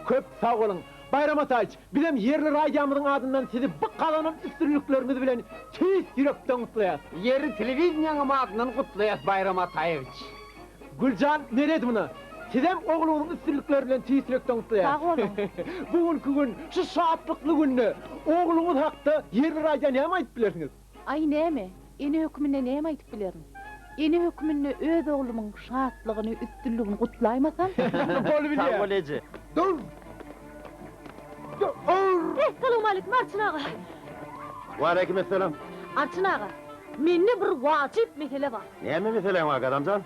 Speaker 1: Köp sağ olun. Bayram Atayç, bizim yerli radyamızın adından sizi bu kalanın üstünlüklerinizi bilen tüys yürekten kutlayat.
Speaker 10: Yerli televizyonun adından kutlayat Bayram Atayç.
Speaker 1: Gülcan, nerede buna? Sizem oğlunun üstünlüklerinden tüys yürekten kutlayat.
Speaker 3: Sağ olun.
Speaker 1: Bugün şu saatlıklı günde oğlunuz hakta yerli radya ne ama ayıp bilirsiniz?
Speaker 4: Ay näme? Ene hökmünde näme aýdyp bilerim? Ene hökmünde öz oğlumun şatlygyny, üstünlügini gutlaymasam?
Speaker 1: Bol bilýär. Sağ olejy. Dur!
Speaker 3: Assalamu alaykum Arçın ağa.
Speaker 11: Ve aleykümselam.
Speaker 3: Arçın ağa, mende bir wajyp mesele bar.
Speaker 11: Näme meselen var adamcan?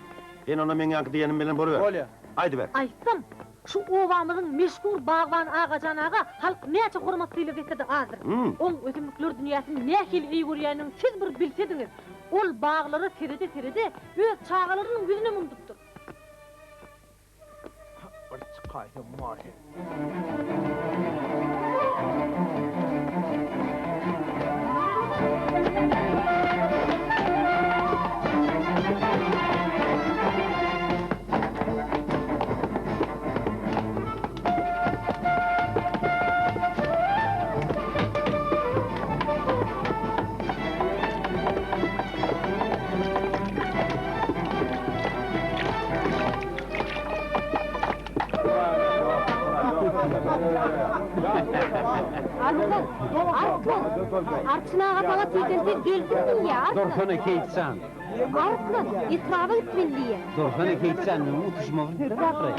Speaker 11: Ben ona men yankı diyenim bilen boru ver.
Speaker 1: Bolýar.
Speaker 11: Haydi ver.
Speaker 3: Aýtsam, şu owamyzyň meşhur bagban Agacan ağa halk näçe hormatlylyk etdi hazır. Oň ösümlikler dünýäsini nähil iyi görýänini siz bir bilsediňiz. Ol baglary seride öz çağalarynyň yüzüne mundupdyr.
Speaker 1: Bir çıkaydı mari.
Speaker 8: Arçın ağa bana tüydense geldin mi ya?
Speaker 10: Dorsana keitsan.
Speaker 8: Arçın, itrava gitmeliye.
Speaker 10: Dorsana keitsan, utuşma bir bakre.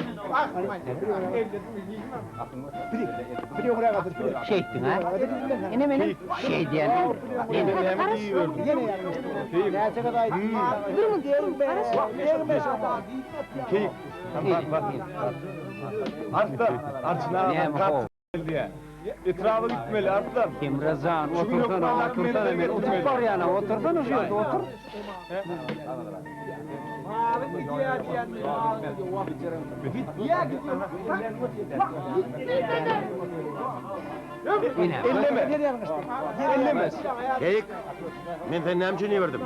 Speaker 9: Biri oraya kadar.
Speaker 10: Şeyttin ha?
Speaker 4: Ene benim.
Speaker 10: Şey diyen.
Speaker 9: Yine gelmişti. Neyse kadar.
Speaker 8: Durun,
Speaker 10: Arslan.
Speaker 7: Etrafı gitmeli Arslan.
Speaker 10: Kim Razan, otursana hemen. Otur var yani, otursana şurada, otur.
Speaker 7: Elleme.
Speaker 11: Keyik. Men sen nämçini verdim?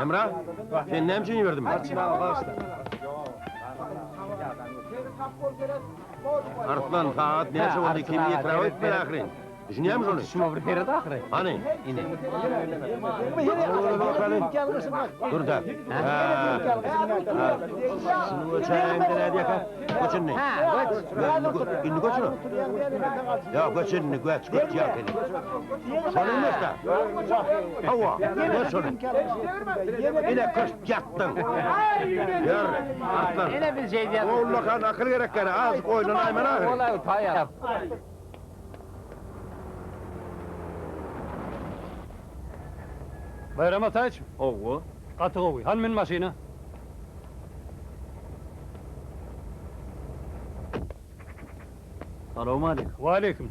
Speaker 11: Emrah, sen nämçini verdim? Arslan, saat näçe boldy, kim ýetirip etmeli ahyrin? Düşünüyor musun onu?
Speaker 10: Şuma bir fere dahre.
Speaker 11: Hani? Dur da. Şunu göçen de ne diye ka? Göçen ne?
Speaker 10: Ha, göç.
Speaker 11: İndi göçün o? Ya göçen ne? Göç ya beni. Sonun ne sta? Hava, göç onu. Yine kış yattın. Gör, atlan.
Speaker 10: Yine bir şey diye.
Speaker 11: Oğlum kan akıl gerek gene. Azıcık oynanayım ben ahir.
Speaker 10: Olay utaya.
Speaker 7: Bayram Ataç,
Speaker 1: Oğu.
Speaker 7: katı koy. Han min maşina.
Speaker 1: Selamun aleyküm.
Speaker 7: Ve aleyküm.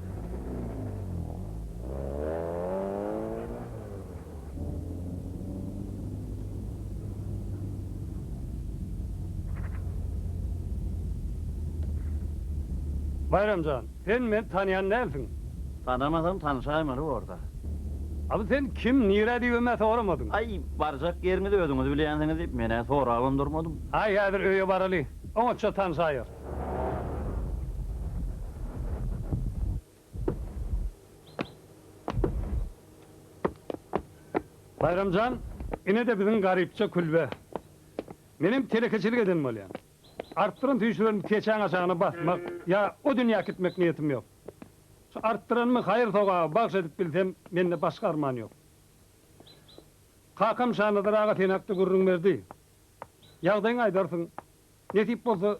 Speaker 7: Bayramcan, men tanıyan nelsin?
Speaker 1: Tanımadım, tanışayım orada.
Speaker 7: Abi sen kim, nire diyeme soramadın?
Speaker 1: Ay, varacak yerimi de ödünüz bileyensiniz deyip, mene sorağın durmadım.
Speaker 7: Ay yadır öye baralı. Onça tanışayır. Bayramcan, yine de bizim garipçe kulbe. Benim telekeçilik edin bolyan. Arttırın tüyüşlerin keçen aşağına basmak, ya o dünya gitmek niyetim yok. Şu arttıran mı hayır toğa bağış edip bilsem, mende başka armağan yok. Kakam şanıdır ağa tenakta gurrun verdi. Yağdayın aydarsın, netip bolsa,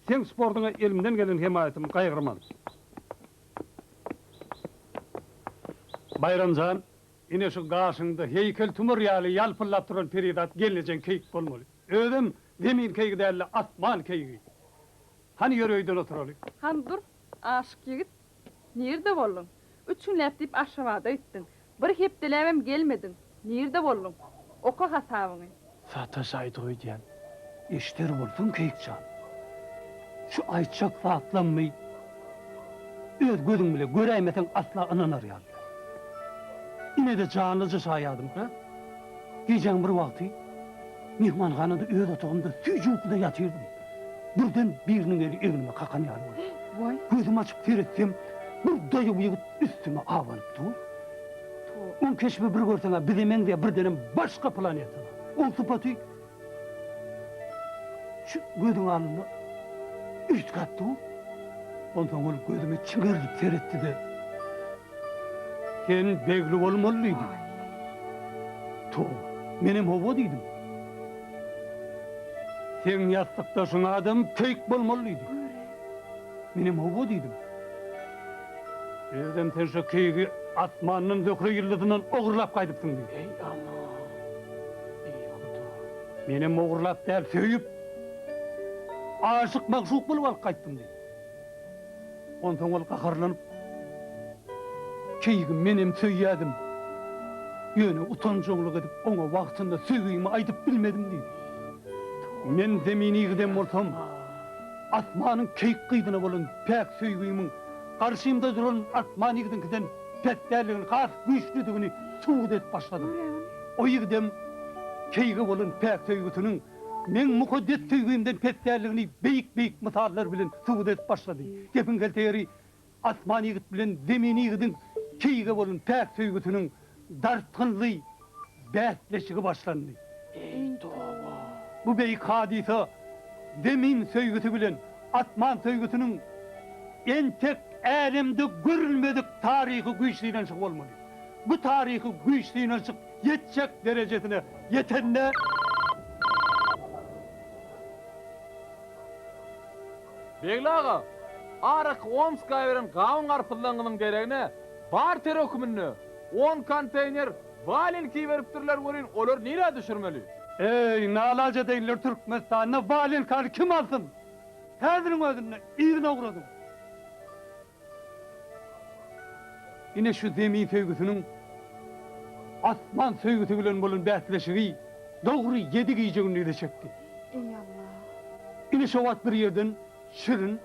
Speaker 7: sen sportuna elimden gelen himayetim kaygırmam. Bayramcan, yine şu karşında heykel tumur yağlı yalpıllap duran peridat geleceksin keyik bolmalı. Ödüm demir keyik değerli asman keyik. Hani yörüydün oturalı?
Speaker 12: Han dur, aşık yigit. Nerede bollun? 3 gün lep deyip aşağıda ettin. Bir hepdelemem gelmedin. Nerede bollun? Oku hasabını.
Speaker 7: Sata saydı oy diyen. İşler bulsun keyikcan. Şu ayçak saatlanmayı. Öz gözüm bile göreymesen asla ananar yani. Yine de canlıcı sayadım ha. Gecen bir vakti mihmanhanada öz otağımda sücukta yatırdım. Buradan birinin eli evime kakan yanmadı.
Speaker 12: Vay.
Speaker 7: Gözümü açıp seyrettim. Bir dayı bu yigit üstüme avanıp dur. On keşfi bir görsene bilemen diye bir denem başka planetine. On sıfatı şu gözün alnında üst kattı o. Ondan olup gözümü çıngırlıp seyretti de sen begli olmalıydı. To, benim hova dedim. Sen yastıkta şuna adam keyik olmalıydı. Benim hova dedim. Evden sen şu keyiki asmanın zökrü yıldızından oğurlap kaydıpsın diye. Ey Allah! Ey Allah! Benim oğurlap der söyüp aşık maksuk bulup alıp kayttım diye. Ondan ol kaharlanıp keyigim benim söyledim. Yöne utancıqlıq edip ona vaxtında söyleyimi aytıp bilmedim diye. Men zemini gidem olsam asmanın keyik kıydına bolun pek söyleyimin karşımda duran asman yigidinkinden petlerliğin kas güçlüdüğünü suud et başladım. O yigidem keyigi bolun pek söyleyitinin men mukaddes söyleyimden petlerliğini beyik misallar bilen suud et başladı. Gepin kelteyeri asman yigit bilen zemini yigidin keyigi bolun pek söyleyitinin dartınlı bätleşigi başlandı. Ey doğru. Bu beyik hadise demin söygütü bilen asman söygütünün en tek alemde görülmedik tarihi güçlüğünden çık olmalı. Bu tarihi güçlüğünden çık yetecek derecesine yetenle
Speaker 6: Begli ağa, arık Omsk'a veren kavun arpıllangının gereğine barter hükümünü 10 konteyner valenki veriptirler görün, olur nire düşürmeli?
Speaker 7: ey nalaca değiller Türkmenistan'ına valin karı kim alsın? Hedirin özünle izine uğradım. Yine şu zemin sevgisinin asman sevgisi bilen bolun bätleşigi doğru yedi giyeceğini de çekti.
Speaker 12: Ey Allah.
Speaker 7: Yine şu vat bir yerden Şirin,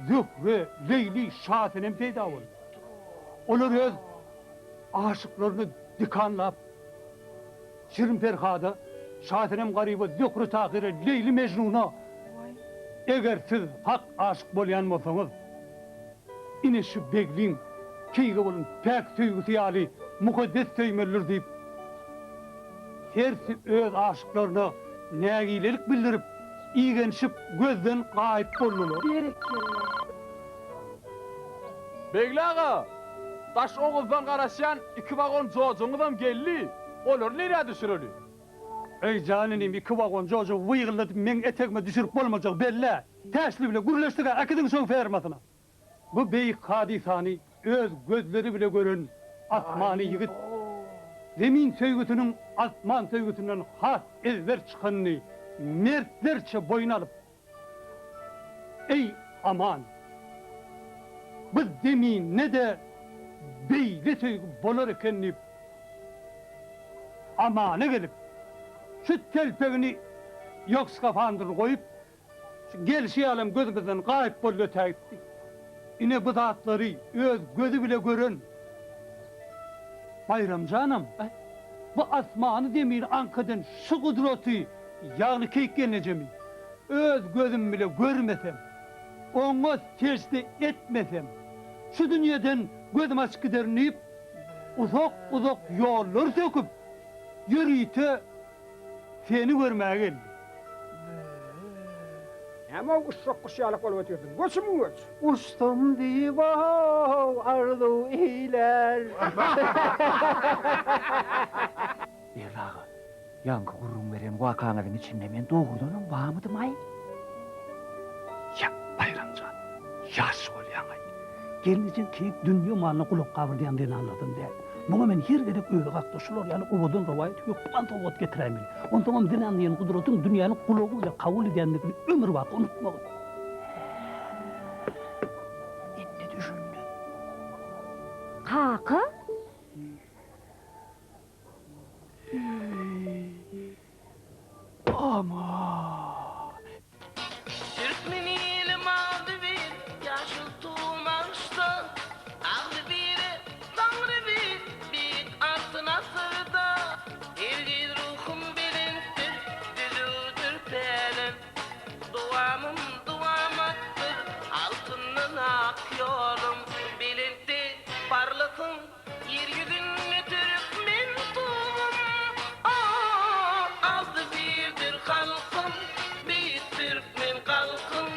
Speaker 7: Zühre, Leyli, Şasenem peyda oldu. Onlar öz aşıklarını dikanlap Şirin Ferhada, Şasenem garibi Zühre Tahir'e, Leyli Mecnun'a eğer siz hak aşık bolyan bolsanız yine şu beglin keyge bolun pek töýgüsi ýaly mukaddes töýmeler diýip hersi öz aşyklaryna nägilelik bildirip iýgenşip gözden gaýyp boldular.
Speaker 6: Beglaga, taş oğuzdan garaşan 2 vagon jojoňyzam geldi. Olar nereye düşüreli?
Speaker 7: Ey caninim, 2 vagon jojo wygyladyp men etegime düşürüp bolmajak belle. Täsli bile gürleşdige akydyn soň fermasyna. Bu beýik hadisany öz gözleri bile gören asmany ýigit zemin söýgütüniň asman söýgütünden has ezber çykanyny mertlerçe boyuna alıp ey aman, biz zemin ne de beýle söýgü bolar eken diýip amana gelip şu telpegini yok skafandyryny goýup şu gelşi alem gözümizden gaýyp bolýar tägitdi. Ine bu zatları öz gözü bile gören Bayramcanım, bu asmanı demir ankadan şu kudreti yağını keykenecemi öz gözüm bile görmesem, onu tersde etmesem, şu dünyadan gözüm açık giderneyip uzak uzak yollar söküp yürüyte seni görmeye geldim.
Speaker 9: Ama o kuşak kuşalık olup ötüyordun. Koçum koç.
Speaker 7: Uçtum divav arzu iler.
Speaker 1: Berlağı, yankı gurrun veren vakaların içinde men doğrudanın bağımıdım ay.
Speaker 13: Ya Bayramcan, yaş ol yaŋay. Gelinizin keyip dünya malına kulak kavurdayanlarını anladım de. Buna men her gerek öyle kaktaşılar, yani ovadan rivayet yok, banta ovat getiremeli. On tamam din anlayan kudretin dünyanın kulağıyla kabul edenlikini ömür vakı unutmalı. Ne düşündün?
Speaker 3: Kaka?
Speaker 13: Ama.
Speaker 14: Türkmeniyle mavi bir yaşıl tuğmaşta ağlı biri tanrı bir altına sırda ergil ruhum bilintir düzüldür pelin duamım duamaktır altından akıyorum bilinti parlasın yeryüzünü Türkmen tuğum ağlı birdir halkım bir Türkmen kalkın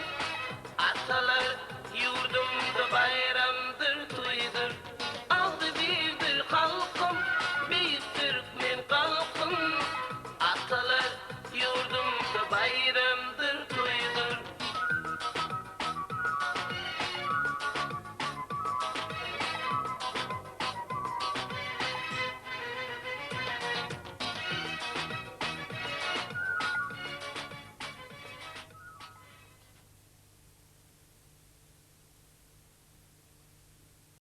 Speaker 14: atalar yurdumda bayramdır tuydur aldı birdir halkım bir Türkmen kalkın atalar yurdumda bayramdır